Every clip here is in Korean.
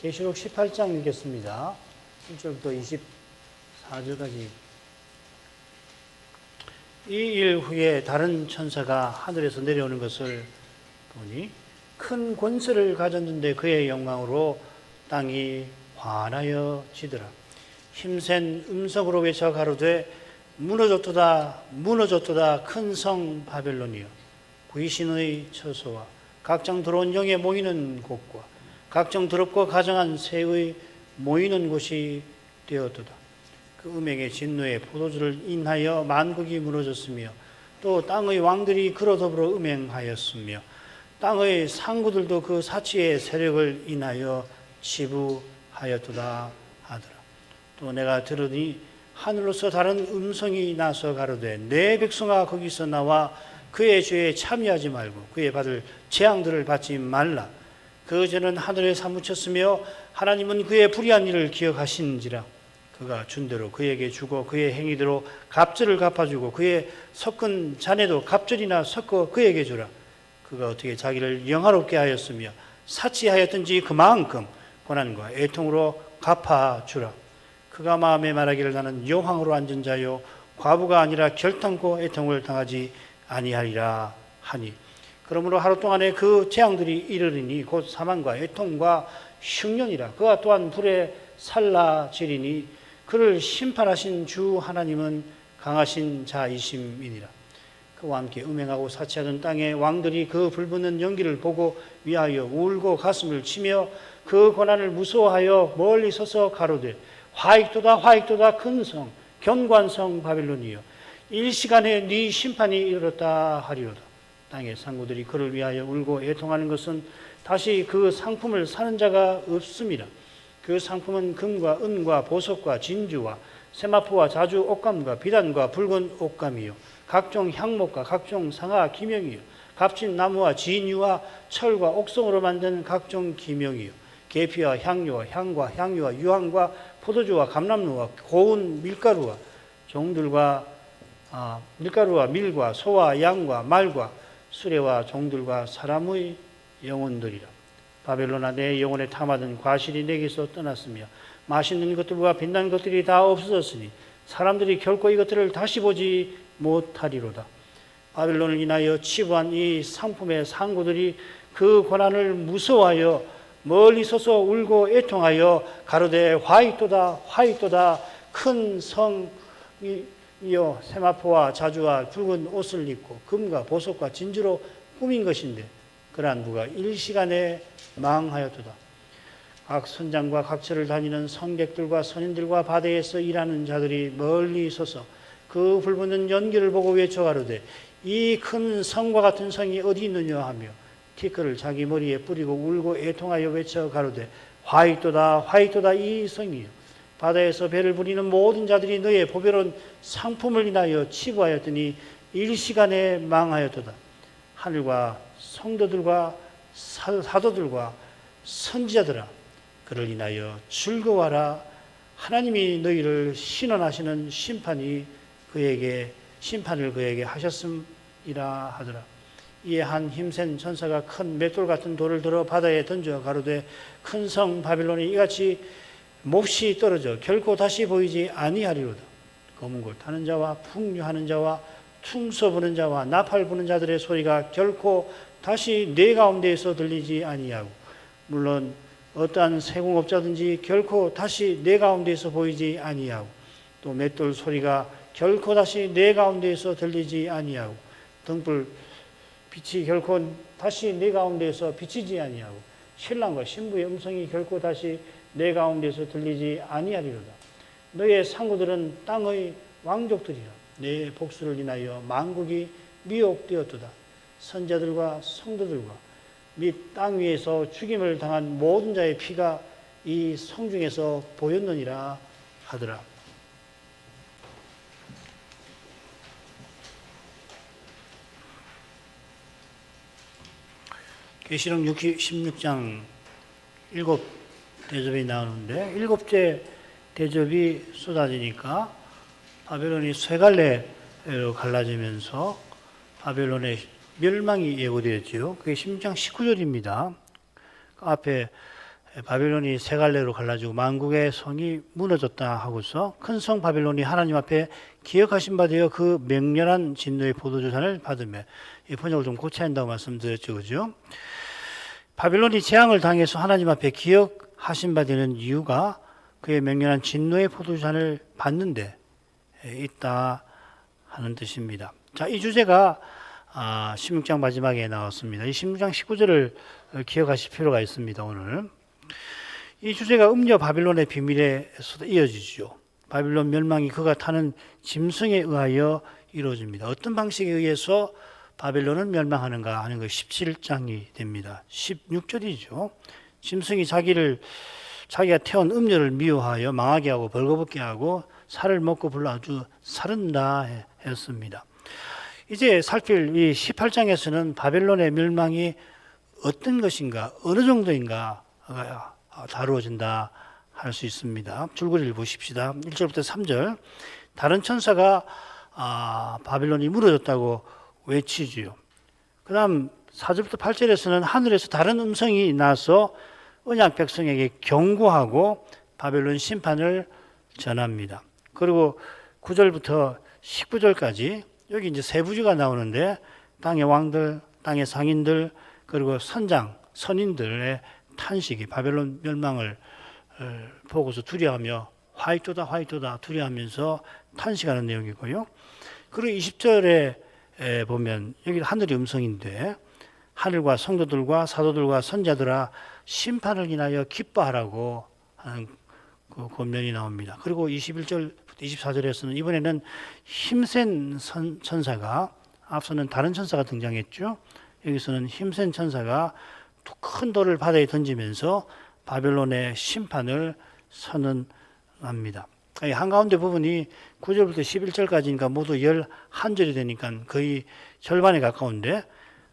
계시록 18장 읽겠습니다. 1절부터 24절까지. 이 일 후에 다른 천사가 하늘에서 내려오는 것을 보니 큰 권세를 가졌는데 그의 영광으로 땅이 환하여 지더라. 힘센 음성으로 외쳐 가로되 무너졌도다 무너졌도다 큰 성 바벨론이여, 귀신의 처소와 각종 더러운 영에 모이는 곳과 각종 더럽고 가정한 새의 모이는 곳이 되었도다. 그 음행의 진노에 포도주를 인하여 만국이 무너졌으며 또 땅의 왕들이 그로 더불어 음행하였으며 땅의 상구들도 그 사치의 세력을 인하여 치부하였도다 하더라. 또 내가 들으니 하늘로서 다른 음성이 나서 가로되 내 백성아 거기서 나와 그의 죄에 참여하지 말고 그의 받을 재앙들을 받지 말라. 그 죄는 하늘에 사무쳤으며 하나님은 그의 불의한 일을 기억하신지라. 그가 준 대로 그에게 주고 그의 행위대로 갑절을 갚아주고 그의 섞은 잔에도 갑절이나 섞어 그에게 주라. 그가 어떻게 자기를 영화롭게 하였으며 사치하였든지 그만큼 고난과 애통으로 갚아주라. 그가 마음에 말하기를 나는 여왕으로 앉은 자요 과부가 아니라 결탄코 애통을 당하지 아니하리라 하니, 그러므로 하루 동안에 그 재앙들이 이르리니 곧 사망과 애통과 흉년이라. 그가 또한 불에 살라지리니 그를 심판하신 주 하나님은 강하신 자이심이니라. 그와 함께 음행하고 사치하던 땅의 왕들이 그 불붙는 연기를 보고 위하여 울고 가슴을 치며 그 고난을 무서워하여 멀리 서서 가로되 화익도다 화익도다 큰 성 견고한 바벨론이여, 일시간에 네 심판이 이르렀다 하리로다. 땅의 상구들이 그를 위하여 울고 애통하는 것은 다시 그 상품을 사는 자가 없음이라. 그 상품은 금과 은과 보석과 진주와 세마포와 자주 옷감과 비단과 붉은 옷감이요 각종 향목과 각종 상아 기명이요 값진 나무와 진유와 철과 옥성으로 만든 각종 기명이요 계피와 향료와 향과 향유와 유황과 포도주와 감람루와 고운 밀가루와 종들과 밀가루와 밀과 소와 양과 말과 수레와 종들과 사람의 영혼들이라. 바벨론아, 내 영혼에 탐하던 과실이 내게서 떠났으며 맛있는 것들과 빛난 것들이 다 없어졌으니 사람들이 결코 이것들을 다시 보지 못하리로다. 바벨론을 인하여 치부한 이 상품의 상구들이 그 고난을 무서워하여 멀리 서서 울고 애통하여 가로되 화익도다 화익도다 큰 성이여, 세마포와 자주와 붉은 옷을 입고 금과 보석과 진주로 꾸민 것인데 그러한 부가 일시간에 망하였도다. 각 선장과 각처를 다니는 성객들과 선인들과 바다에서 일하는 자들이 멀리 서서 그 불붙는 연기를 보고 외쳐 가로되 이 큰 성과 같은 성이 어디 있느냐 하며 티끌을 자기 머리에 뿌리고 울고 애통하여 외쳐 가로되 화익도다 화익도다 이 성이요, 바다에서 배를 부리는 모든 자들이 너의 보배로운 상품을 인하여 치부하였더니 일시간에 망하였도다. 하늘과 성도들과 사도들과 선지자들아, 그를 인하여 즐거워하라. 하나님이 너희를 신원하시는 심판을 그에게 하셨음이라 하더라. 이에 한 힘센 천사가 큰 맷돌 같은 돌을 들어 바다에 던져 가로되 큰 성 바벨론이 이같이 몹시 떨어져 결코 다시 보이지 아니하리로다. 검은 골 타는 자와 풍류하는 자와 퉁소 부는 자와 나팔 부는 자들의 소리가 결코 다시 내 가운데에서 들리지 아니하고, 물론 어떠한 세공업자든지 결코 다시 내 가운데에서 보이지 아니하고, 또 맷돌 소리가 결코 다시 내 가운데에서 들리지 아니하고, 등불 빛이 결코 다시 내 가운데에서 비치지 아니하고, 신랑과 신부의 음성이 결코 다시 내 가운데에서 들리지 아니하리로다. 너의 상구들은 땅의 왕족들이라. 내 복수를 인하여 만국이 미혹되었도다. 선자들과 성도들과 및 땅 위에서 죽임을 당한 모든 자의 피가 이 성중에서 보였느니라 하더라. 계시록 16장 7대접이 나오는데 7째 대접이 쏟아지니까 바벨론이 세 갈래로 갈라지면서 바벨론의 멸망이 예고되었지요. 그게 16장 19절입니다. 그 앞에 바빌론이 세 갈래로 갈라지고 만국의 성이 무너졌다 하고서 큰 성 바빌론이 하나님 앞에 기억하신 바 되어 그 맹렬한 진노의 포도주산을 받으며, 이 번역을 좀 고쳐야 한다고 말씀드렸죠, 그죠? 바빌론이 재앙을 당해서 하나님 앞에 기억하신 바 되는 이유가 그의 맹렬한 진노의 포도주산을 받는 데 있다 하는 뜻입니다. 자, 이 주제가 16장 마지막에 나왔습니다. 이 16장 19절을 기억하실 필요가 있습니다. 오늘 이 주제가 음녀 바빌론의 비밀에서도 이어지죠. 바빌론 멸망이 그가 타는 짐승에 의하여 이루어집니다. 어떤 방식에 의해서 바빌론은 멸망하는가 하는 것 17장이 됩니다. 16절이죠. 짐승이 자기가 태운 음녀를 미워하여 망하게 하고 벌거벗게 하고 살을 먹고 불러 아주 사른다 했습니다. 이제 살필 이 18장에서는 바벨론의 멸망이 어떤 것인가, 어느 정도인가 다루어진다 할 수 있습니다. 줄거리를 보십시다. 1절부터 3절. 다른 천사가 바벨론이 무너졌다고 외치지요. 그 다음 4절부터 8절에서는 하늘에서 다른 음성이 나서 언약 백성에게 경고하고 바벨론 심판을 전합니다. 그리고 9절부터 19절까지 여기 이제 세부지가 나오는데 땅의 왕들, 땅의 상인들, 그리고 선인들의 탄식이 바벨론 멸망을 보고서 두려워하며 화이토다 두려워하면서 탄식하는 내용이고요. 그리고 20절에 보면 여기 하늘의 음성인데 하늘과 성도들과 사도들과 선자들아 심판을 인하여 기뻐하라고 하는 그 권면이 나옵니다. 그리고 21절부터 24절에서는 이번에는 힘센 천사가, 앞서는 다른 천사가 등장했죠. 여기서는 힘센 천사가 큰 돌을 바다에 던지면서 바벨론의 심판을 선언합니다. 한가운데 부분이 9절부터 11절까지니까 모두 11절이 되니까 거의 절반에 가까운데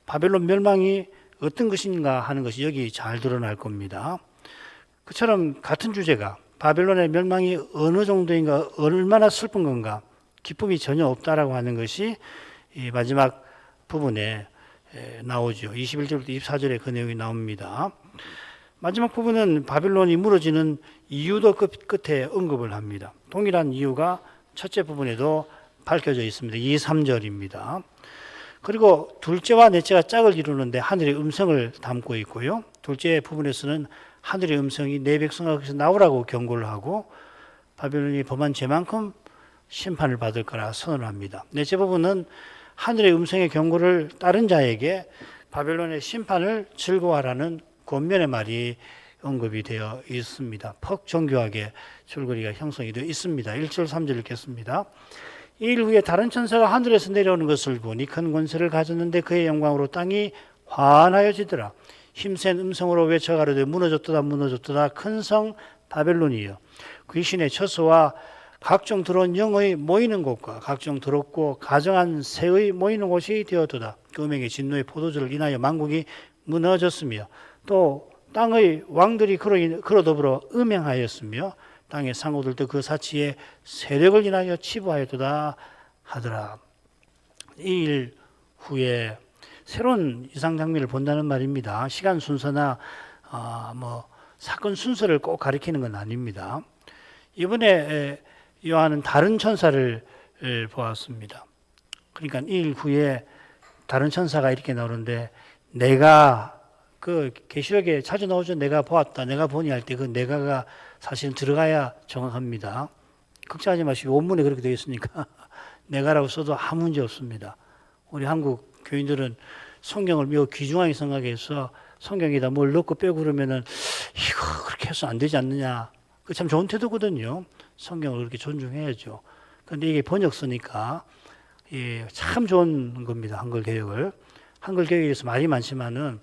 바벨론 멸망이 어떤 것인가 하는 것이 여기 잘 드러날 겁니다. 그처럼 같은 주제가 바벨론의 멸망이 어느 정도인가, 얼마나 슬픈 건가, 기쁨이 전혀 없다라고 하는 것이 이 마지막 부분에 나오죠. 21절부터 24절에 그 내용이 나옵니다. 마지막 부분은 바빌론이 무너지는 이유도 끝에 언급을 합니다. 동일한 이유가 첫째 부분에도 밝혀져 있습니다. 2, 3절입니다. 그리고 둘째와 넷째가 짝을 이루는데 하늘의 음성을 담고 있고요. 둘째 부분에서는 하늘의 음성이 내 백성아 거기서 나오라고 경고를 하고 바빌론이 범한 죄만큼 심판을 받을 거라 선언합니다. 넷째 부분은 하늘의 음성의 경고를 따른 자에게 바벨론의 심판을 즐거워하라는 권면의 말이 언급이 되어 있습니다. 퍽 정교하게 줄거리가 형성이 되어 있습니다. 1절 3절 읽겠습니다. 이 일 후에 다른 천사가 하늘에서 내려오는 것을 보니 큰 권세를 가졌는데 그의 영광으로 땅이 환하여지더라. 힘센 음성으로 외쳐 가로되 무너졌도다 큰 성 바벨론이여, 귀신의 처소와 각종 더러운 영의 모이는 곳과 각종 더럽고 가정한 새의 모이는 곳이 되었도다. 그 음행의 진노의 포도주를 인하여 만국이 무너졌으며 또 땅의 왕들이 그로 더불어 음행하였으며 땅의 상호들도 그 사치의 세력을 인하여 치부하였도다 하더라. 이 일 후에 새로운 이상 장면을 본다는 말입니다. 시간 순서나 사건 순서를 꼭 가리키는 건 아닙니다. 이번에 요한은 다른 천사를 보았습니다. 그러니까 이 일 후에 다른 천사가 이렇게 나오는데, 내가 그 계시록에 자주 나오죠. 내가 보았다, 내가 보니 할 때 그 내가가 사실은 들어가야 정확합니다. 걱정하지 마시고 원문에 그렇게 되어 있으니까 내가라고 써도 아무 문제 없습니다. 우리 한국 교인들은 성경을 매우 귀중하게 생각해서 성경에다 뭘 넣고 빼고 그러면은 이거 그렇게 해서 안 되지 않느냐. 그 참 좋은 태도거든요. 성경을 그렇게 존중해야죠. 그런데 이게 번역서니까 참 좋은 겁니다. 한글 개혁을. 한글 개혁에서 말이 많지만은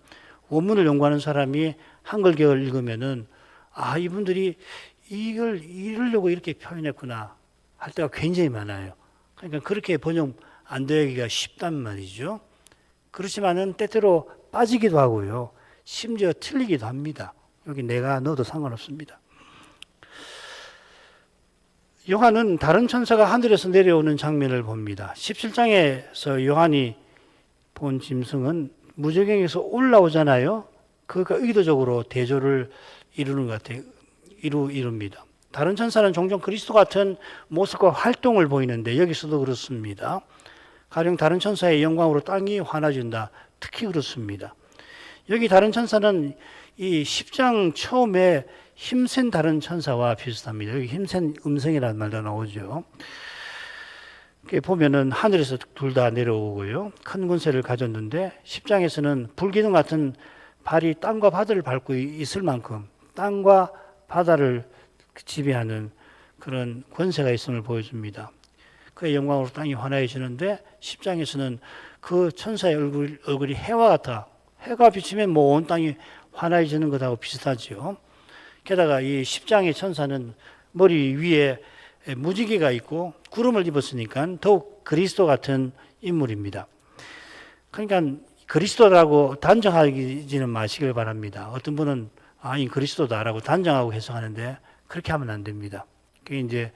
원문을 연구하는 사람이 한글 개혁을 읽으면은 이분들이 이걸 이러려고 이렇게 표현했구나 할 때가 굉장히 많아요. 그러니까 그렇게 번역 안 되기가 쉽단 말이죠. 그렇지만은 때때로 빠지기도 하고요. 심지어 틀리기도 합니다. 여기 내가 넣어도 상관없습니다. 요한은 다른 천사가 하늘에서 내려오는 장면을 봅니다. 17장에서 요한이 본 짐승은 무저갱에서 올라오잖아요. 그가 의도적으로 대조를 이루는 것 같아요. 이룹니다. 다른 천사는 종종 그리스도 같은 모습과 활동을 보이는데 여기서도 그렇습니다. 가령 다른 천사의 영광으로 땅이 환해진다. 특히 그렇습니다. 여기 다른 천사는 이 10장 처음에 힘센 다른 천사와 비슷합니다. 여기 힘센 음성이라는 말도 나오죠. 보면은 하늘에서 둘 다 내려오고요. 큰 권세를 가졌는데 10장에서는 불기둥 같은 발이 땅과 바다를 밟고 있을 만큼 땅과 바다를 지배하는 그런 권세가 있음을 보여줍니다. 그의 영광으로 땅이 환해지는데 10장에서는 그 천사의 얼굴이 해와 같아. 해가 비치면 뭐 온 땅이 환해지는 것하고 비슷하지요. 게다가 이 10장의 천사는 머리 위에 무지개가 있고 구름을 입었으니까 더욱 그리스도 같은 인물입니다. 그러니까 그리스도라고 단정하지는 마시길 바랍니다. 어떤 분은 이 그리스도다라고 단정하고 해석하는데 그렇게 하면 안 됩니다. 그게 이제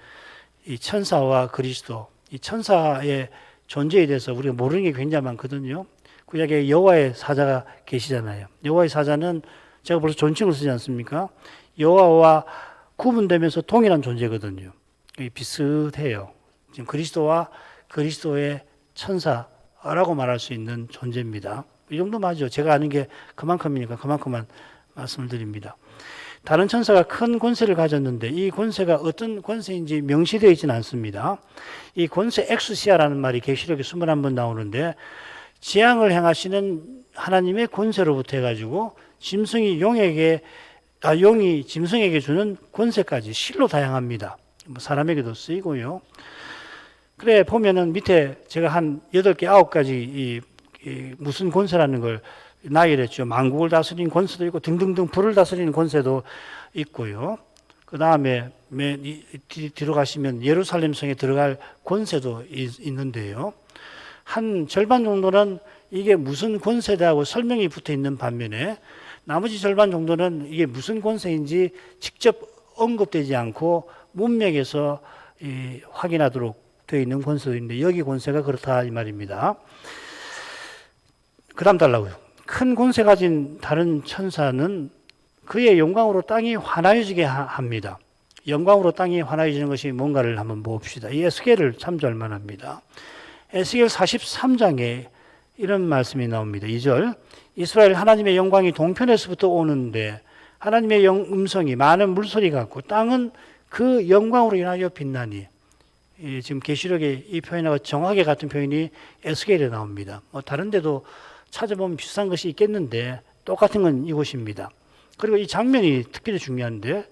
이 천사와 그리스도, 이 천사의 존재에 대해서 우리가 모르는 게 굉장히 많거든요. 구약에 여호와의 사자가 계시잖아요. 여호와의 사자는 제가 벌써 존칭을 쓰지 않습니까? 여호와와 구분되면서 동일한 존재거든요. 비슷해요. 지금 그리스도와 그리스도의 천사라고 말할 수 있는 존재입니다. 이 정도 맞죠. 제가 아는 게 그만큼이니까 그만큼만 말씀을 드립니다. 다른 천사가 큰 권세를 가졌는데 이 권세가 어떤 권세인지 명시되어 있지는 않습니다. 이 권세 엑수시아라는 말이 계시록에 21번 나오는데 재앙을 행하시는 하나님의 권세로부터 해가지고 용이 짐승에게 주는 권세까지 실로 다양합니다. 사람에게도 쓰이고요. 그래 보면은 밑에 제가 한 8개, 9가지 무슨 권세라는 걸 나열했죠. 만국을 다스리는 권세도 있고 등등등 불을 다스리는 권세도 있고요. 그 다음에 뒤로 가시면 예루살렘 성에 들어갈 권세도 있는데요. 한 절반 정도는 이게 무슨 권세다고 설명이 붙어 있는 반면에 나머지 절반 정도는 이게 무슨 권세인지 직접 언급되지 않고 문맥에서 확인하도록 되어 있는 권세도 있는데 여기 권세가 그렇다 이 말입니다. 그 다음 달라고요. 큰 권세 가진 다른 천사는 그의 영광으로 땅이 환하여지게 합니다. 영광으로 땅이 환하여지는 것이 뭔가를 한번 봅시다. 이 에스겔을 참조할 만합니다. 에스겔 43장에 이런 말씀이 나옵니다. 2절 이스라엘 하나님의 영광이 동편에서부터 오는데 하나님의 음성이 많은 물소리 같고 땅은 그 영광으로 인하여 빛나니 지금 계시록에 이 표현하고 정확하게 같은 표현이 에스겔에 나옵니다. 다른 데도 찾아보면 비슷한 것이 있겠는데 똑같은 건 이곳입니다. 그리고 이 장면이 특별히 중요한데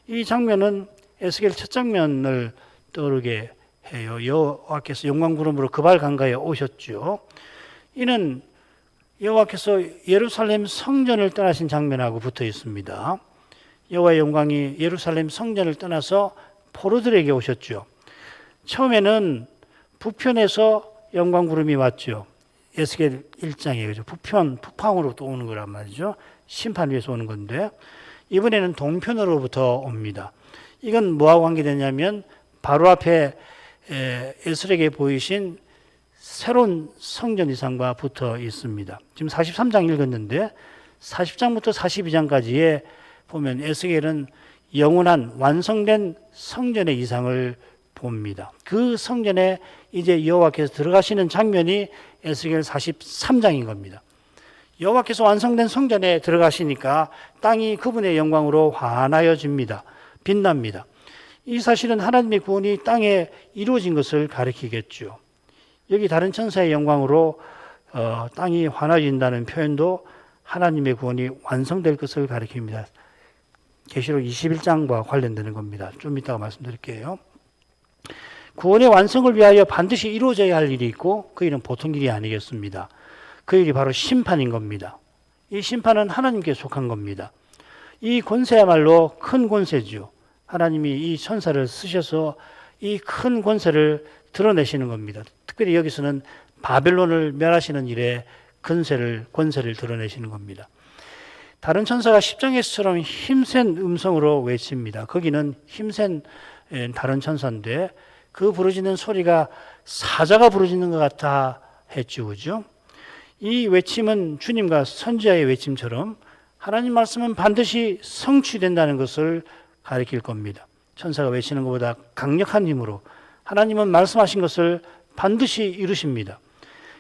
이 장면은 에스겔 첫 장면을 떠오르게 해요. 여호와께서 영광 구름으로 그발 강가에 오셨죠. 이는 여호와께서 예루살렘 성전을 떠나신 장면하고 붙어 있습니다. 여호와의 영광이 예루살렘 성전을 떠나서 포로들에게 오셨죠. 처음에는 북편에서 영광 구름이 왔죠. 에스겔 1장에 그죠. 북방으로 또 오는 거란 말이죠. 심판 위에서 오는 건데 이번에는 동편으로부터 옵니다. 이건 뭐하고 관계되냐면 바로 앞에 에스겔에게 보이신 새로운 성전 이상과 붙어 있습니다. 지금 43장 읽었는데 40장부터 42장까지에 보면 에스겔은 영원한 완성된 성전의 이상을 봅니다. 그 성전에 이제 여호와께서 들어가시는 장면이 에스겔 43장인 겁니다. 여호와께서 완성된 성전에 들어가시니까 땅이 그분의 영광으로 환하여집니다. 빛납니다. 이 사실은 하나님의 구원이 땅에 이루어진 것을 가리키겠죠. 여기 다른 천사의 영광으로 땅이 환해진다는 표현도 하나님의 구원이 완성될 것을 가리킵니다. 계시록 21장과 관련되는 겁니다. 좀 이따가 말씀드릴게요. 구원의 완성을 위하여 반드시 이루어져야 할 일이 있고 그 일은 보통 일이 아니겠습니다. 그 일이 바로 심판인 겁니다. 이 심판은 하나님께 속한 겁니다. 이 권세야말로 큰 권세죠. 하나님이 이 천사를 쓰셔서 이 큰 권세를 드러내시는 겁니다. 특별히 여기서는 바벨론을 멸하시는 일에 권세를 드러내시는 겁니다. 다른 천사가 10장에서처럼 힘센 음성으로 외칩니다. 거기는 힘센 다른 천사인데 그 부르짖는 소리가 사자가 부르짖는 것 같아 했죠. 그죠? 이 외침은 주님과 선지자의 외침처럼 하나님 말씀은 반드시 성취된다는 것을 가리킬 겁니다. 천사가 외치는 것보다 강력한 힘으로 하나님은 말씀하신 것을 반드시 이루십니다.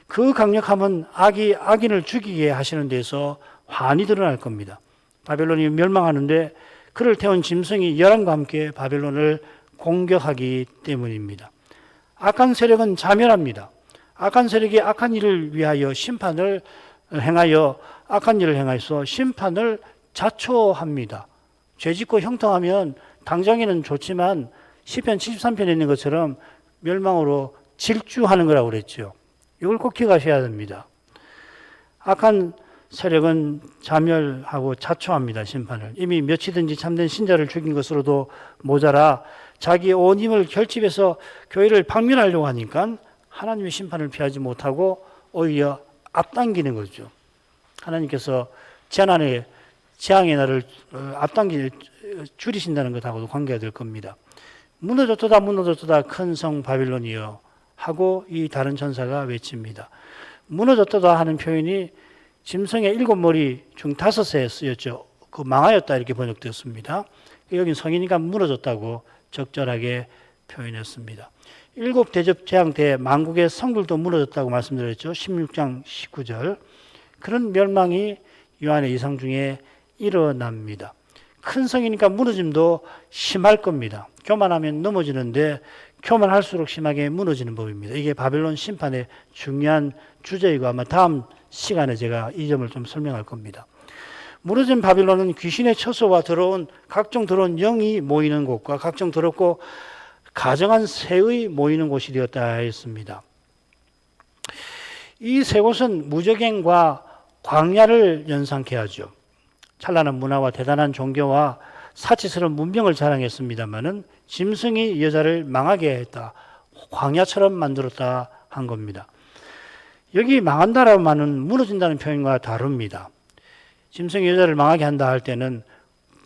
그 강력함은 악이 악인을 죽이게 하시는 데서 환히 드러날 겁니다. 바벨론이 멸망하는데 그를 태운 짐승이 열왕과 함께 바벨론을 공격하기 때문입니다. 악한 세력은 자멸합니다. 악한 세력이 악한 일을 위하여 심판을 행하여 악한 일을 행해서 심판을 자초합니다. 죄짓고 형통하면 당장에는 좋지만 시편 73편에 있는 것처럼 멸망으로 질주하는 거라고 그랬죠. 이걸 꼭 기억하셔야 됩니다. 악한 세력은 자멸하고 자초합니다. 심판을. 이미 몇이든지 참된 신자를 죽인 것으로도 모자라 자기의 온 힘을 결집해서 교회를 박멸하려고 하니까 하나님의 심판을 피하지 못하고 오히려 앞당기는 거죠. 하나님께서 재앙의 날을 줄이신다는 것하고도 관계가 될 겁니다. 무너졌도다 무너졌도다 큰 성 바빌론이여 하고 이 다른 천사가 외칩니다. 무너졌도다 하는 표현이 짐승의 7머리 중 5에 쓰였죠. 그 망하였다 이렇게 번역되었습니다. 여긴 성이니까 무너졌다고 적절하게 표현했습니다. 7 대접 재앙 때 만국의 성들도 무너졌다고 말씀드렸죠. 16장 19절. 그런 멸망이 요한의 이상 중에 일어납니다. 큰 성이니까 무너짐도 심할 겁니다. 교만하면 넘어지는데 교만할수록 심하게 무너지는 법입니다. 이게 바벨론 심판의 중요한 주제이고 아마 다음 시간에 제가 이 점을 좀 설명할 겁니다. 무너진 바빌론은 귀신의 처소와 각종 더러운 영이 모이는 곳과 각종 더럽고 가정한 새의 모이는 곳이 되었다 했습니다. 이 세 곳은 무저갱과 광야를 연상케 하죠. 찬란한 문화와 대단한 종교와 사치스러운 문명을 자랑했습니다마는 짐승이 여자를 망하게 했다. 광야처럼 만들었다 한 겁니다. 여기 망한다라는 말은 무너진다는 표현과 다릅니다. 짐승이 여자를 망하게 한다 할 때는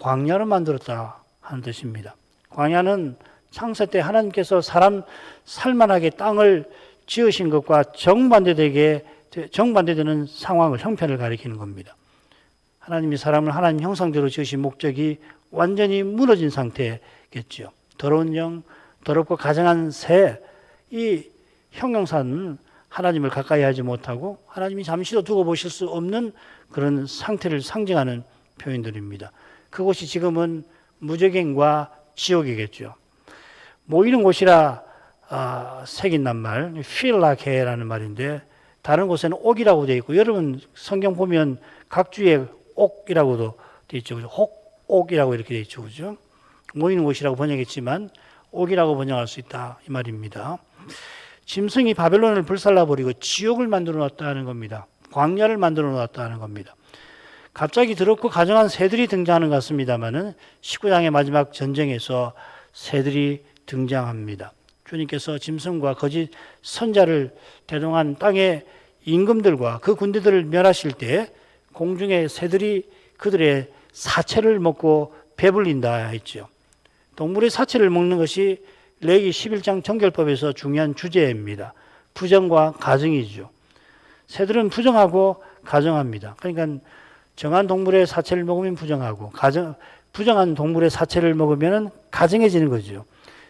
광야로 만들었다 하는 뜻입니다. 광야는 창세 때 하나님께서 사람 살만하게 땅을 지으신 것과 정반대되는 상황을, 형편을 가리키는 겁니다. 하나님이 사람을 하나님 형상대로 지으신 목적이 완전히 무너진 상태겠죠. 더러운 영, 더럽고 가증한 새, 이 형용사는 하나님을 가까이 하지 못하고 하나님이 잠시도 두고 보실 수 없는 그런 상태를 상징하는 표현들입니다. 그곳이 지금은 무저갱과 지옥이겠죠. 모이는 곳이라 새긴 낱말, 필라케라는 말인데 다른 곳에는 옥이라고 되어 있고 여러분 성경 보면 각 주에 옥이라고도 되어 있죠. 옥이라고 이렇게 되어 있죠. 그죠? 모이는 곳이라고 번역했지만 옥이라고 번역할 수 있다 이 말입니다. 짐승이 바벨론을 불살라버리고 지옥을 만들어 놨다는 겁니다. 광야를 만들어 놨다는 겁니다. 갑자기 더럽고 가증한 새들이 등장하는 것 같습니다만은 19장의 마지막 전쟁에서 새들이 등장합니다. 주님께서 짐승과 거짓 선자를 대동한 땅의 임금들과 그 군대들을 멸하실 때 공중의 새들이 그들의 사체를 먹고 배불린다 했죠. 동물의 사체를 먹는 것이 레위기 11장 정결법에서 중요한 주제입니다. 부정과 가정이죠. 새들은 부정하고 가정합니다. 그러니까 정한 동물의 사체를 먹으면 부정하고 부정한 동물의 사체를 먹으면 가정해지는 거죠.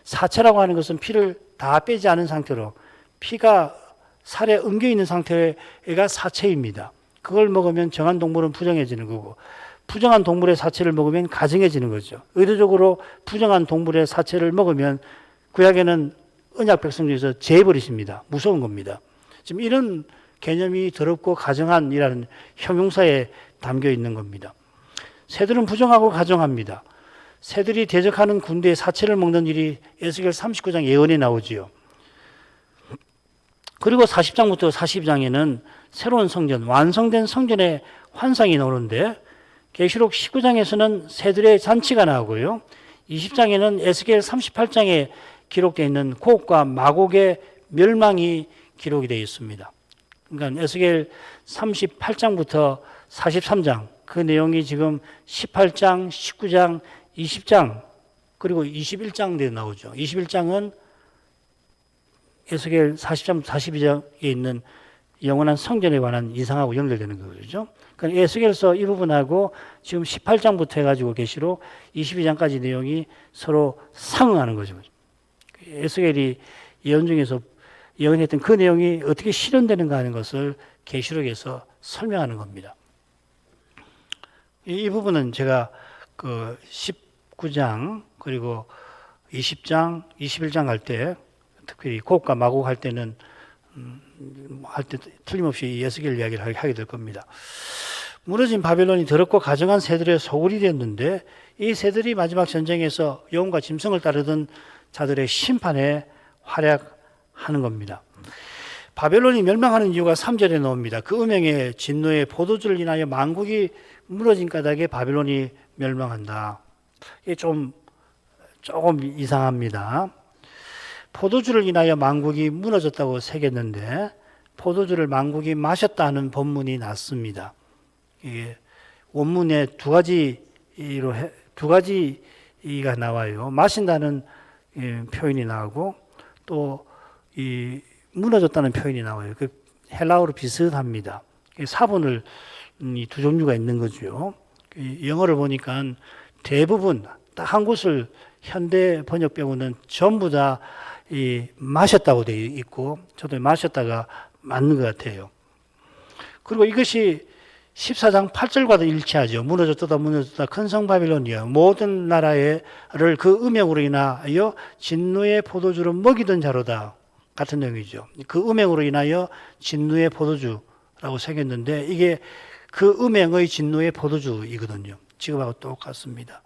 사체라고 하는 것은 피를 다 빼지 않은 상태로 피가 살에 엉겨 있는 상태가 사체입니다. 그걸 먹으면 정한 동물은 부정해지는 거고 부정한 동물의 사체를 먹으면 가증해지는 거죠. 의도적으로 부정한 동물의 사체를 먹으면 구약에는 언약 백성 중에서 제해버리십니다. 무서운 겁니다. 지금 이런 개념이 더럽고 가증한이라는 형용사에 담겨 있는 겁니다. 새들은 부정하고 가정합니다. 새들이 대적하는 군대의 사체를 먹는 일이 에스겔 39장 예언에 나오지요. 그리고 40장부터 42장에는 새로운 성전, 완성된 성전의 환상이 나오는데 계시록 19장에서는 새들의 잔치가 나오고요. 20장에는 에스겔 38장에 기록되어 있는 곡과 마곡의 멸망이 기록이 되어 있습니다. 그러니까 에스겔 38장부터 43장 그 내용이 지금 18장, 19장, 20장 그리고 21장에 나오죠. 21장은 에스겔 40장, 42장에 있는 영원한 성전에 관한 이상하고 연결되는 거죠. 그러니까 에스겔서 이 부분하고 지금 18장부터 해가지고 계시록 22장까지 내용이 서로 상응하는 거죠. 에스겔이 예언 중에서 예언했던 그 내용이 어떻게 실현되는가 하는 것을 계시록에서 설명하는 겁니다. 이 부분은 제가 그 19장 그리고 20장, 21장 할 때 특별히 곡과 마곡 할 때는 할 때 틀림없이 에스겔 이야기를 하게 될 겁니다. 무너진 바벨론이 더럽고 가증한 새들의 소굴이 되었는데 이 새들이 마지막 전쟁에서 여호와과 짐승을 따르던 자들의 심판에 활약하는 겁니다. 바벨론이 멸망하는 이유가 3절에 나옵니다. 그 음행의 진노의 포도주를 인하여 만국이 무너진 까닭에 바벨론이 멸망한다. 이게 조금 이상합니다. 포도주를 인하여 만국이 무너졌다고 새겼는데 포도주를 만국이 마셨다는 본문이 났습니다. 이게 원문에 두 가지가 나와요. 마신다는 표현이 나오고 또 이 무너졌다는 표현이 나와요. 그 헬라어로 비슷합니다. 사본을 이 두 종류가 있는 거죠. 영어를 보니까 대부분 딱 한 곳을 현대 번역 빼고는 전부 다 마셨다고 되어 있고 저도 마셨다가 맞는 것 같아요. 그리고 이것이 14장 8절과도 일치하죠. 무너졌다 큰 성 바빌론이여 모든 나라를 그 음행으로 인하여 진노의 포도주를 먹이던 자로다. 같은 내용이죠. 그 음행으로 인하여 진노의 포도주라고 새겼는데 이게 그 음행의 진노의 포도주이거든요. 지금하고 똑같습니다.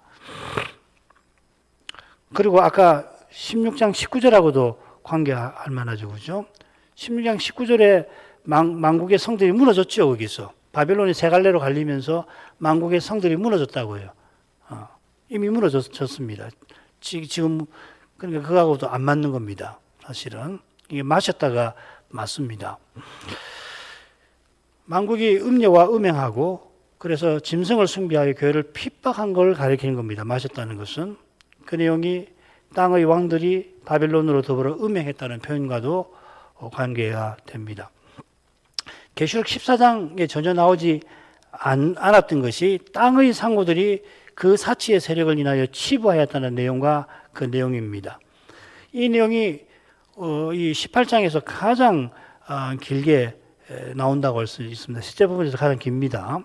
그리고 아까 16장 19절하고도 관계할 만하죠. 그죠? 16장 19절에 만국의 성들이 무너졌죠. 거기서. 바벨론이 세 갈래로 갈리면서 만국의 성들이 무너졌다고요. 이미 무너졌습니다. 지금 그러니까 그거하고도 안 맞는 겁니다. 사실은. 이게 마셨다가 맞습니다. 만국이 음녀와 음행하고 그래서 짐승을 숭배하여 교회를 핍박한 걸 가리키는 겁니다. 마셨다는 것은. 그 내용이 땅의 왕들이 바벨론으로 더불어 음행했다는 표현과도 관계가 됩니다. 계시록 14장에 전혀 나오지 않았던 것이 땅의 상고들이 그 사치의 세력을 인하여 치부하였다는 내용과 그 내용입니다. 이 내용이 이 18장에서 가장 길게 나온다고 할 수 있습니다. 실제 부분에서 가장 깁니다.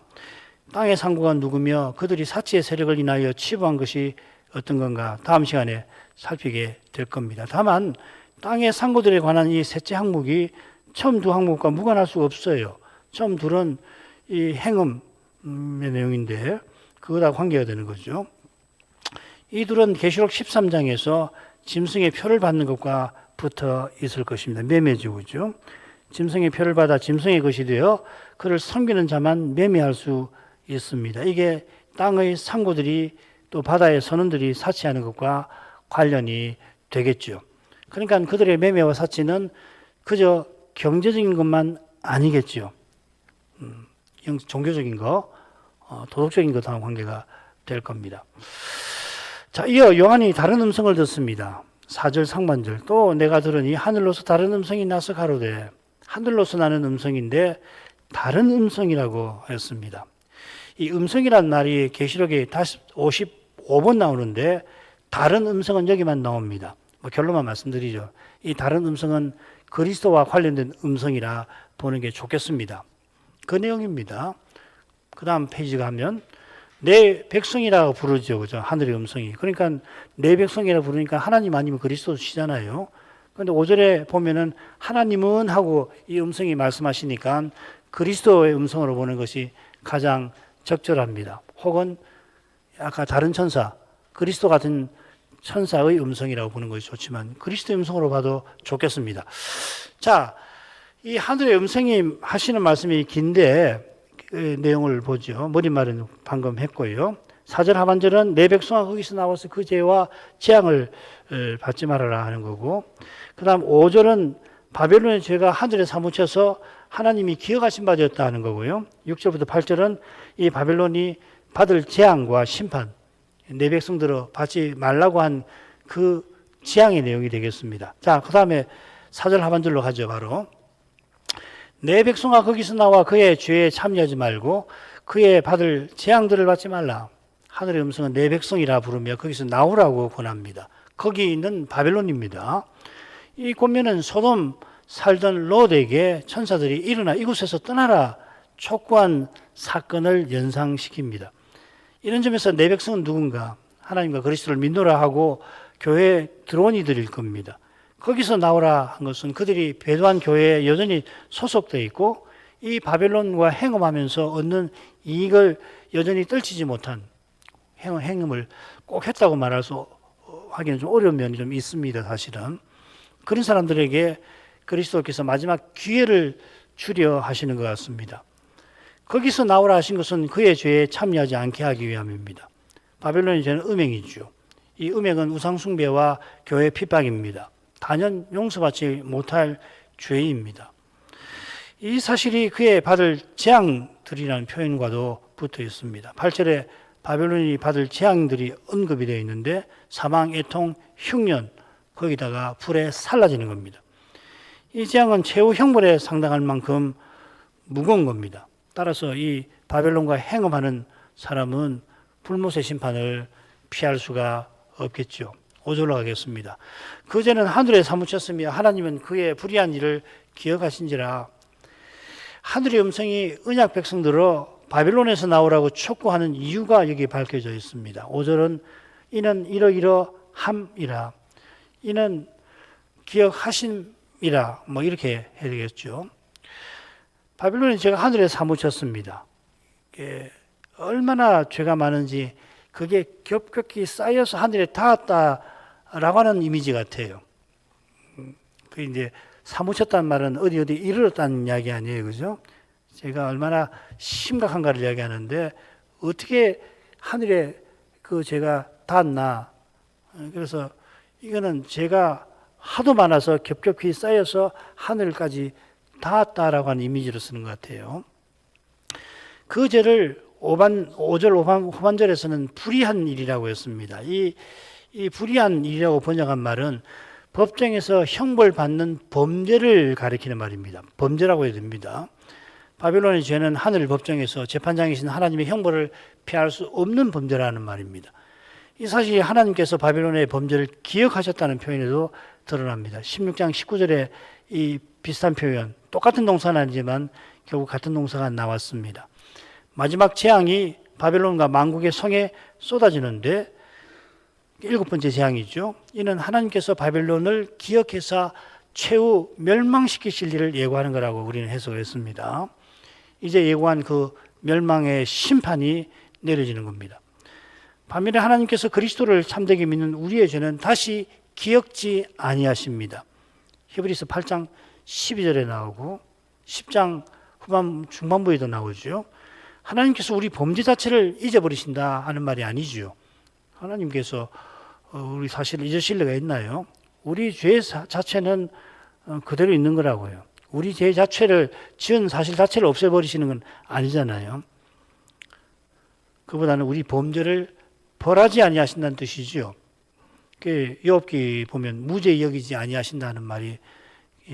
땅의 상고가 누구며 그들이 사치의 세력을 인하여 치부한 것이 어떤 건가 다음 시간에 살피게 될 겁니다. 다만 땅의 상고들에 관한 이 셋째 항목이 처음 두 항목과 무관할 수가 없어요. 처음 둘은 이 행음의 내용인데 그거랑 관계가 되는 거죠. 이 둘은 계시록 13장에서 짐승의 표를 받는 것과 붙어 있을 것입니다. 매매죠. 그죠? 짐승의 표를 받아 짐승의 것이 되어 그를 섬기는 자만 매매할 수 있습니다. 이게 땅의 상고들이 또 바다의 선원들이 사치하는 것과 관련이 되겠죠. 그러니까 그들의 매매와 사치는 그저 경제적인 것만 아니겠죠. 종교적인 거, 도덕적인 것과는 관계가 될 겁니다. 자, 이어 요한이 다른 음성을 듣습니다. 4절 상반절 또 내가 들으니 하늘로서 다른 음성이 나서 가로되 하늘로서 나는 음성인데 다른 음성이라고 했습니다. 이 음성이라는 말이 계시록에 다시 55번 나오는데 다른 음성은 여기만 나옵니다. 결론만 말씀드리죠. 이 다른 음성은 그리스도와 관련된 음성이라 보는 게 좋겠습니다. 그 내용입니다. 그 다음 페이지 가면 내 백성이라고 부르죠. 그죠? 하늘의 음성이. 그러니까 내 백성이라고 부르니까 하나님 아니면 그리스도시잖아요. 그런데 5절에 보면은 하나님은 하고 이 음성이 말씀하시니까 그리스도의 음성으로 보는 것이 가장 적절합니다. 혹은 아까 다른 천사, 그리스도 같은 천사의 음성이라고 보는 것이 좋지만 그리스도의 음성으로 봐도 좋겠습니다. 자, 이 하늘의 음성이 하시는 말씀이 긴데 그 내용을 보죠. 머릿말은 방금 했고요. 4절 하반절은 내 백성아 거기서 나와서 그 죄와 재앙을 받지 말아라 하는 거고 그 다음 5절은 바벨론의 죄가 하늘에 사무쳐서 하나님이 기억하신 바 되었다 하는 거고요. 6절부터 8절은 이 바벨론이 받을 재앙과 심판 내 백성들을 받지 말라고 한 그 재앙의 내용이 되겠습니다. 자, 그 다음에 4절 하반절로 가죠. 바로 내 백성아 거기서 나와 그의 죄에 참여하지 말고 그의 받을 재앙들을 받지 말라. 하늘의 음성은 내 백성이라 부르며 거기서 나오라고 권합니다. 거기 있는 바벨론입니다. 이 권면은 소돔 살던 롯에게 천사들이 일어나 이곳에서 떠나라 촉구한 사건을 연상시킵니다. 이런 점에서 내 백성은 누군가? 하나님과 그리스도를 믿노라 하고 교회에 들어온 이들일 겁니다. 거기서 나오라 한 것은 그들이 배도한 교회에 여전히 소속되어 있고 이 바벨론과 행음하면서 얻는 이익을 여전히 떨치지 못한 행음을 꼭 했다고 말할 수 하기는 좀 어려운 면이 좀 있습니다. 사실은 그런 사람들에게 그리스도께서 마지막 기회를 주려 하시는 것 같습니다. 거기서 나오라 하신 것은 그의 죄에 참여하지 않게 하기 위함입니다. 바벨론의 죄는 음행이죠. 이 음행은 우상숭배와 교회 핍박입니다. 단연 용서받지 못할 죄입니다. 이 사실이 그의 받을 재앙들이라는 표현과도 붙어 있습니다. 8절에 바벨론이 받을 재앙들이 언급이 되어 있는데 사망, 애통, 흉년 거기다가 불에 살라지는 겁니다. 이 재앙은 최후 형벌에 상당할 만큼 무거운 겁니다. 따라서 이 바벨론과 행음하는 사람은 불못의 심판을 피할 수가 없겠죠. 5절로 가겠습니다. 그 죄는 하늘에 사무쳤으며 하나님은 그의 불의한 일을 기억하신지라. 하늘의 음성이 언약 백성들로 바벨론에서 나오라고 촉구하는 이유가 여기 밝혀져 있습니다. 5절은 이는 이러이러함이라. 이는 기억하심이라. 이렇게 해야 되겠죠. 바벨론이 제가 하늘에 사무쳤습니다. 얼마나 죄가 많은지 그게 겹겹이 쌓여서 하늘에 닿았다라고 하는 이미지 같아요. 그 이제 사무쳤다는 말은 어디 이르렀다는 이야기 아니에요, 그죠? 제가 얼마나 심각한가를 이야기하는데 어떻게 하늘에 그 죄가 닿았나? 그래서 이거는 죄가 하도 많아서 겹겹이 쌓여서 하늘까지 닿았다라고 하는 이미지로 쓰는 것 같아요. 그 죄를 5절 후반절에서는 불의한 일이라고 했습니다. 이 불의한 일이라고 번역한 말은 법정에서 형벌받는 범죄를 가리키는 말입니다. 범죄라고 해야 됩니다. 바벨론의 죄는 하늘 법정에서 재판장이신 하나님의 형벌을 피할 수 없는 범죄라는 말입니다. 이 사실이 하나님께서 바벨론의 범죄를 기억하셨다는 표현에도 드러납니다. 16장 19절에 이 비슷한 표현, 똑같은 동사는 아니지만 결국 같은 동사가 나왔습니다. 마지막 재앙이 바벨론과 만국의 성에 쏟아지는데 7번째 재앙이죠. 이는 하나님께서 바벨론을 기억해서 최후 멸망시키실 일을 예고하는 거라고 우리는 해석했습니다. 이제 예고한 그 멸망의 심판이 내려지는 겁니다. 반면에 하나님께서 그리스도를 참되게 믿는 우리의 죄는 다시 기억지 아니하십니다. 히브리서 8장 12절에 나오고 10장 중반부에도 나오죠. 하나님께서 우리 범죄 자체를 잊어버리신다 하는 말이 아니죠. 하나님께서 우리 사실 잊으실 리가 있나요? 우리 죄 자체는 그대로 있는 거라고요. 우리 죄 자체를 지은 사실 자체를 없애버리시는 건 아니잖아요. 그보다는 우리 범죄를 벌하지 아니하신다는 뜻이죠. 욥기 보면 무죄히 여기지 아니하신다는 말이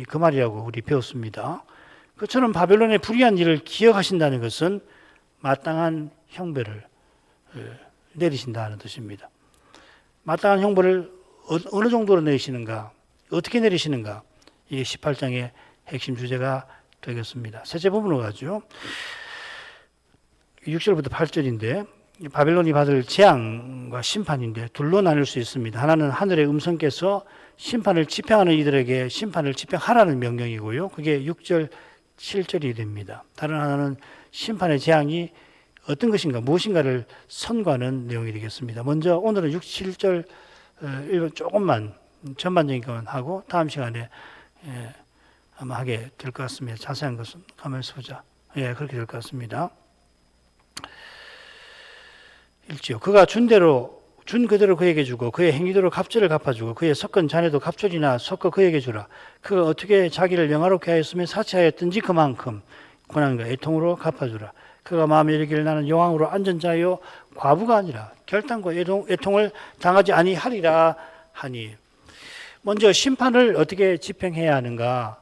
그 말이라고 우리 배웠습니다. 그처럼 바벨론의 불의한 일을 기억하신다는 것은 마땅한 형벌을 내리신다는 뜻입니다. 마땅한 형벌을 어느 정도로 내리시는가, 어떻게 내리시는가, 이게 18장의 핵심 주제가 되겠습니다. 셋째 부분으로 가죠. 6절부터 8절인데 바벨론이 받을 재앙과 심판인데 둘로 나눌 수 있습니다. 하나는 하늘의 음성께서 심판을 집행하는 이들에게 심판을 집행하라는 명령이고요. 그게 6절, 7절이 됩니다. 다른 하나는 심판의 재앙이 어떤 것인가, 무엇인가를 선고하는 내용이 되겠습니다. 먼저 오늘은 6, 7절 조금만 전반적인 것만 하고 다음 시간에 아마 하게 될 것 같습니다. 자세한 것은 가면서 보자. 그렇게 될 것 같습니다. 읽지요. 그가 준 그대로 그에게 주고 그의 행위대로 갑절을 갚아주고 그의 섞은 잔에도 갑절이나 섞어 그에게 주라. 그가 어떻게 자기를 영화롭게 하였으며 사치하였든지 그만큼 고난과 애통으로 갚아주라. 그가 마음에 이르기를 나는 여왕으로 앉은 자요 과부가 아니라 결단과 애통을 당하지 아니하리라 하니. 먼저 심판을 어떻게 집행해야 하는가,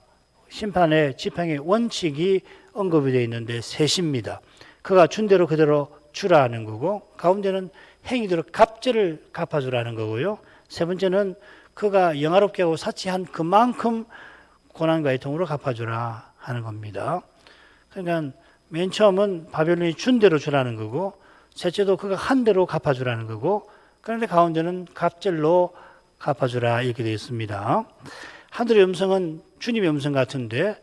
심판의 집행의 원칙이 언급이 되어 있는데 셋입니다. 그가 준 대로 그대로 주라는 거고, 가운데는 행위대로 갑절을 갚아주라는 거고요. 세 번째는 그가 영화롭게 하고 사치한 그만큼 고난과 애통으로 갚아주라 하는 겁니다. 그러니까 맨 처음은 바벨론이 준 대로 주라는 거고, 셋째도 그가 한 대로 갚아주라는 거고, 그런데 가운데는 갑절로 갚아주라 이렇게 되어 있습니다. 하늘의 음성은 주님의 음성 같은데,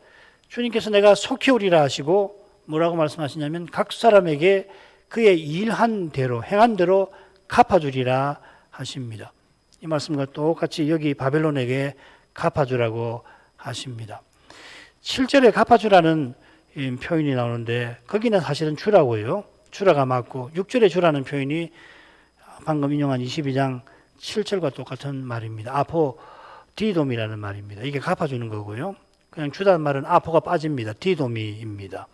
주님께서 내가 속히 오리라 하시고 뭐라고 말씀하시냐면 각 사람에게 그의 일한 대로 행한 대로 갚아주리라 하십니다. 이 말씀과 똑같이 여기 바벨론에게 갚아주라고 하십니다. 7절에 갚아주라는 표현이 나오는데 거기는 사실은 주라고요. 주라가 맞고 6절에 주라는 표현이 방금 인용한 22장 7절과 똑같은 말입니다. 아포 디돔이라는 말입니다. 이게 갚아주는 거고요. 그냥 주다는 말은 아포가 빠집니다. 디돔이입니다.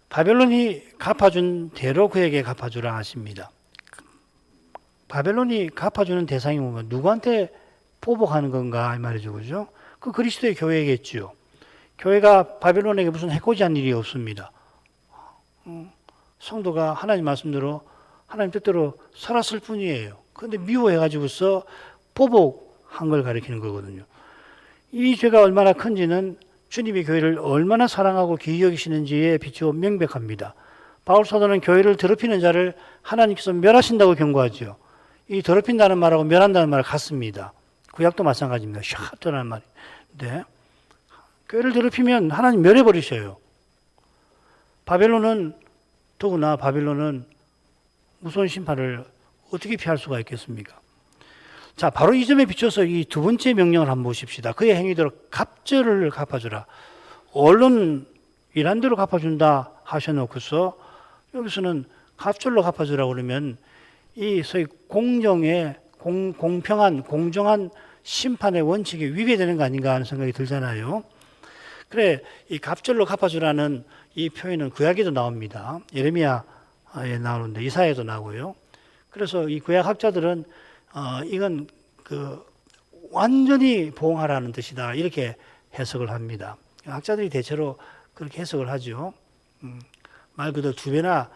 바벨론이 갚아준 대로 그에게 갚아주라 하십니다. 바벨론이 갚아주는 대상이 뭐면 누구한테 보복하는 건가 이 말이죠, 그죠? 그 그리스도의 교회겠죠. 교회가 바벨론에게 무슨 해코지한 일이 없습니다. 성도가 하나님 말씀대로 하나님 뜻대로 살았을 뿐이에요. 그런데 미워해가지고서 보복한 걸 가리키는 거거든요. 이 죄가 얼마나 큰지는 주님이 교회를 얼마나 사랑하고 귀히 여기시는지에 비추어 명백합니다. 바울 사도는 교회를 더럽히는 자를 하나님께서 멸하신다고 경고하죠. 이 더럽힌다는 말하고 멸한다는 말 같습니다. 구약도 마찬가지입니다. 샤트라는 말인데 교회를 더럽히면 하나님 멸해버리셔요. 더구나 바벨론은 무서운 심판을 어떻게 피할 수가 있겠습니까? 자, 바로 이 점에 비춰서 이 두 번째 명령을 한번 보십시다. 그의 행위대로 갑절을 갚아주라. 얼른 일한 대로 갚아준다 하셔놓고서 여기서는 갑절로 갚아주라 그러면 이 소위 공평한 공정한 심판의 원칙에 위배되는 거 아닌가 하는 생각이 들잖아요. 그래, 이 갑절로 갚아주라는 이 표현은 구약에도 나옵니다. 예레미야에 나오는데 이사야에도 나오고요. 그래서 이 구약 학자들은 이건 완전히 보응하라는 뜻이다 이렇게 해석을 합니다. 학자들이 대체로 그렇게 해석을 하죠. 말 그대로 두 배나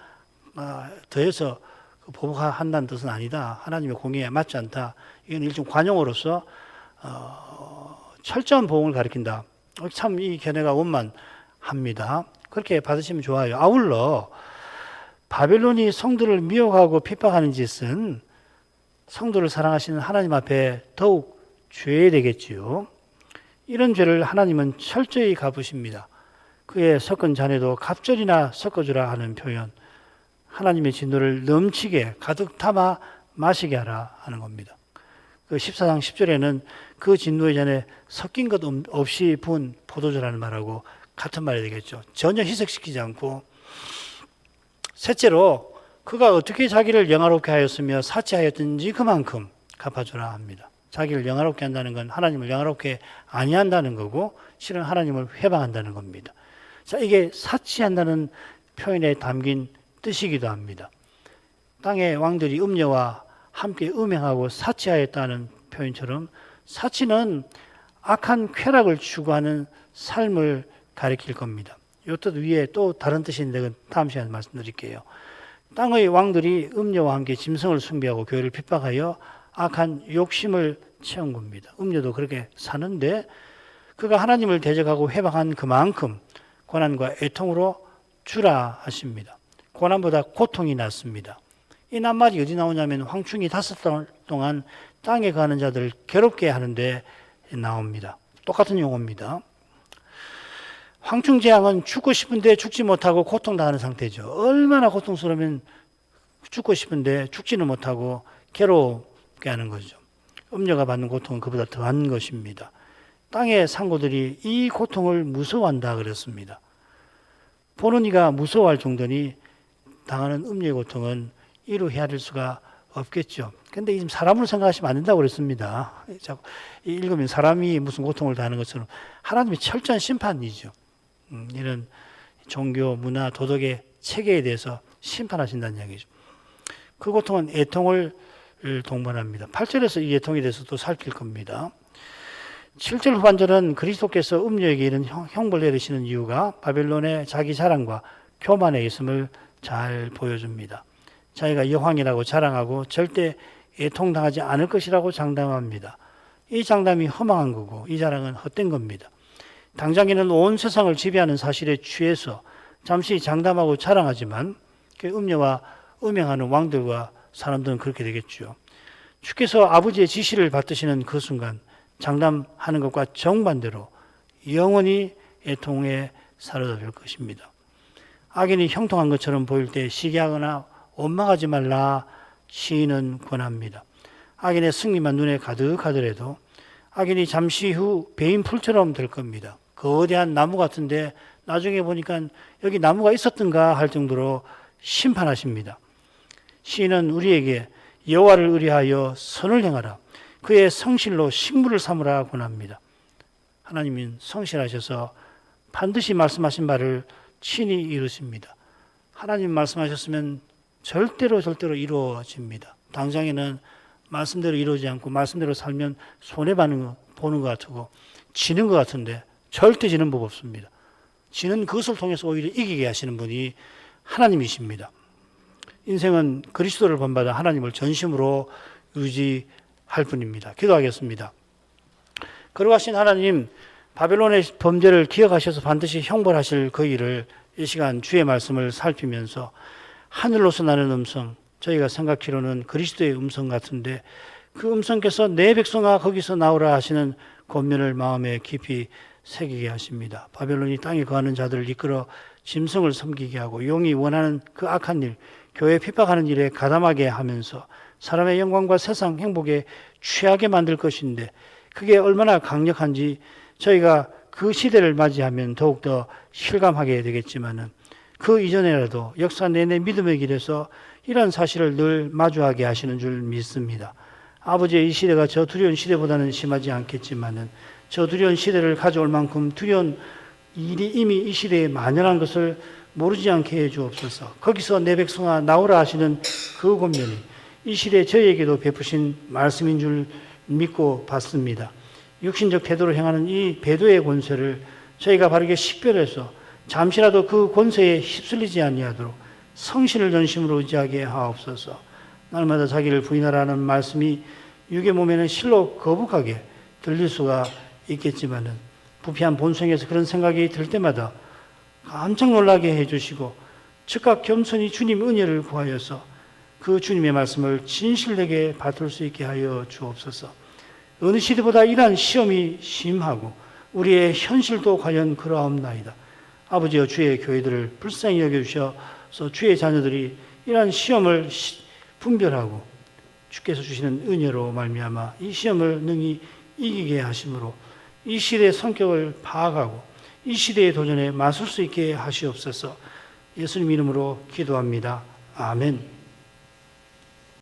더해서 보복한다는 뜻은 아니다. 하나님의 공의에 맞지 않다. 이건 일종 관용으로서 철저한 보응을 가리킨다. 참 이 견해가 원만합니다. 그렇게 받으시면 좋아요. 아울러 바벨론이 성도를 미혹하고 핍박하는 짓은 성도를 사랑하시는 하나님 앞에 더욱 죄되겠지요. 이런 죄를 하나님은 철저히 갚으십니다. 그의 섞은 잔에도 갑절이나 섞어주라 하는 표현, 하나님의 진노를 넘치게 가득 담아 마시게 하라 하는 겁니다. 그 14장 10절에는 그 진노의 잔에 섞인 것 없이 부은 포도주라는 말하고 같은 말이 되겠죠. 전혀 희석시키지 않고. 셋째로 그가 어떻게 자기를 영화롭게 하였으며 사치하였든지 그만큼 갚아주라 합니다. 자기를 영화롭게 한다는 건 하나님을 영화롭게 아니한다는 거고 실은 하나님을 회방한다는 겁니다. 자, 이게 사치한다는 표현에 담긴 뜻이기도 합니다. 땅의 왕들이 음녀와 함께 음행하고 사치하였다는 표현처럼 사치는 악한 쾌락을 추구하는 삶을 가리킬 겁니다. 이 뜻 위에 또 다른 뜻인데 다음 시간에 말씀드릴게요. 땅의 왕들이 음녀와 함께 짐승을 숭배하고 교회를 핍박하여 악한 욕심을 채운 겁니다. 음녀도 그렇게 사는데 그가 하나님을 대적하고 회방한 그만큼 고난과 애통으로 주라 하십니다. 고난보다 고통이 낫습니다. 이 낱말이 어디 나오냐면 황충이 5달 동안 땅에 가는 자들을 괴롭게 하는데 나옵니다. 똑같은 용어입니다. 황충재앙은 죽고 싶은데 죽지 못하고 고통당하는 상태죠. 얼마나 고통스러우면 죽고 싶은데 죽지는 못하고 괴롭게 하는 거죠. 음녀가 받는 고통은 그보다 더한 것입니다. 땅의 상고들이 이 고통을 무서워한다 그랬습니다. 보는 이가 무서워할 정도니 당하는 음녀의 고통은 이루 헤아릴 수가 없겠죠. 그런데 지금 사람으로 생각하시면 안 된다고 그랬습니다. 자꾸 읽으면 사람이 무슨 고통을 당하는 것처럼 하나님의 철저한 심판이죠. 이런 종교, 문화, 도덕의 체계에 대해서 심판하신다는 이야기죠. 그 고통은 애통을 동반합니다. 8절에서 이 애통에 대해서 또 살필 겁니다. 7절 후반절은 그리스도께서 음녀에게 이런 형벌을 내리시는 이유가 바벨론의 자기 자랑과 교만에 있음을 잘 보여줍니다. 자기가 여왕이라고 자랑하고 절대 애통당하지 않을 것이라고 장담합니다. 이 장담이 허망한 거고 이 자랑은 헛된 겁니다. 당장에는 온 세상을 지배하는 사실에 취해서 잠시 장담하고 자랑하지만 그 음녀와 음행하는 왕들과 사람들은 그렇게 되겠죠. 주께서 아버지의 지시를 받드시는 그 순간 장담하는 것과 정반대로 영원히 애통에 사로잡힐 것입니다. 악인이 형통한 것처럼 보일 때 시기하거나 원망하지 말라 시인은 권합니다. 악인의 승리만 눈에 가득하더라도 악인이 잠시 후 베인 풀처럼 될 겁니다. 거대한 나무 같은데 나중에 보니까 여기 나무가 있었던가 할 정도로 심판하십니다. 시인은 우리에게 여호와를 의뢰하여 선을 행하라. 그의 성실로 식물을 삼으라 권합니다. 하나님은 성실하셔서 반드시 말씀하신 바를 친히 이루십니다. 하나님 말씀하셨으면 절대로 이루어집니다. 당장에는 말씀대로 이루어지지 않고 말씀대로 살면 손해보는 것 같고 지는 것 같은데 절대 지는 법 없습니다. 지는 그것을 통해서 오히려 이기게 하시는 분이 하나님이십니다. 인생은 그리스도를 본받아 하나님을 전심으로 의지할 뿐입니다. 기도하겠습니다. 거룩하신 하나님, 바벨론의 범죄를 기억하셔서 반드시 형벌하실 그 일을 이 시간 주의 말씀을 살피면서 하늘로서 나는 음성, 저희가 생각키로는 그리스도의 음성 같은데 그 음성께서 내 백성아 거기서 나오라 하시는 권면을 마음에 깊이 새기게 하십니다. 바벨론이 땅에 거하는 자들을 이끌어 짐승을 섬기게 하고 용이 원하는 그 악한 일, 교회 핍박하는 일에 가담하게 하면서 사람의 영광과 세상 행복에 취하게 만들 것인데 그게 얼마나 강력한지 저희가 그 시대를 맞이하면 더욱더 실감하게 되겠지만은 그 이전에라도 역사 내내 믿음의 길에서 이런 사실을 늘 마주하게 하시는 줄 믿습니다. 아버지의 이 시대가 저 두려운 시대보다는 심하지 않겠지만은 저 두려운 시대를 가져올 만큼 두려운 일이 이미 이 시대에 만연한 것을 모르지 않게 해 주옵소서. 거기서 내 백성아 나오라 하시는 그 권면이 이 시대 저희에게도 베푸신 말씀인 줄 믿고 받습니다. 육신적 태도로 행하는 이 배도의 권세를 저희가 바르게 식별해서 잠시라도 그 권세에 휩쓸리지 아니하도록 성신을 전심으로 의지하게 하옵소서. 날마다 자기를 부인하라는 말씀이 육의 몸에는 실로 거북하게 들릴 수가 있겠지만은 부패한 본성에서 그런 생각이 들 때마다 깜짝 놀라게 해주시고 즉각 겸손히 주님 은혜를 구하여서 그 주님의 말씀을 진실되게 받을 수 있게 하여 주옵소서. 어느 시대보다 이러한 시험이 심하고 우리의 현실도 과연 그러하옵나이다. 아버지여 주의 교회들을 불쌍히 여겨주셔서 주의 자녀들이 이러한 시험을 분별하고 주께서 주시는 은혜로 말미암아 이 시험을 능히 이기게 하심으로 이 시대의 성격을 파악하고 이 시대의 도전에 맞설 수 있게 하시옵소서. 예수님 이름으로 기도합니다. 아멘.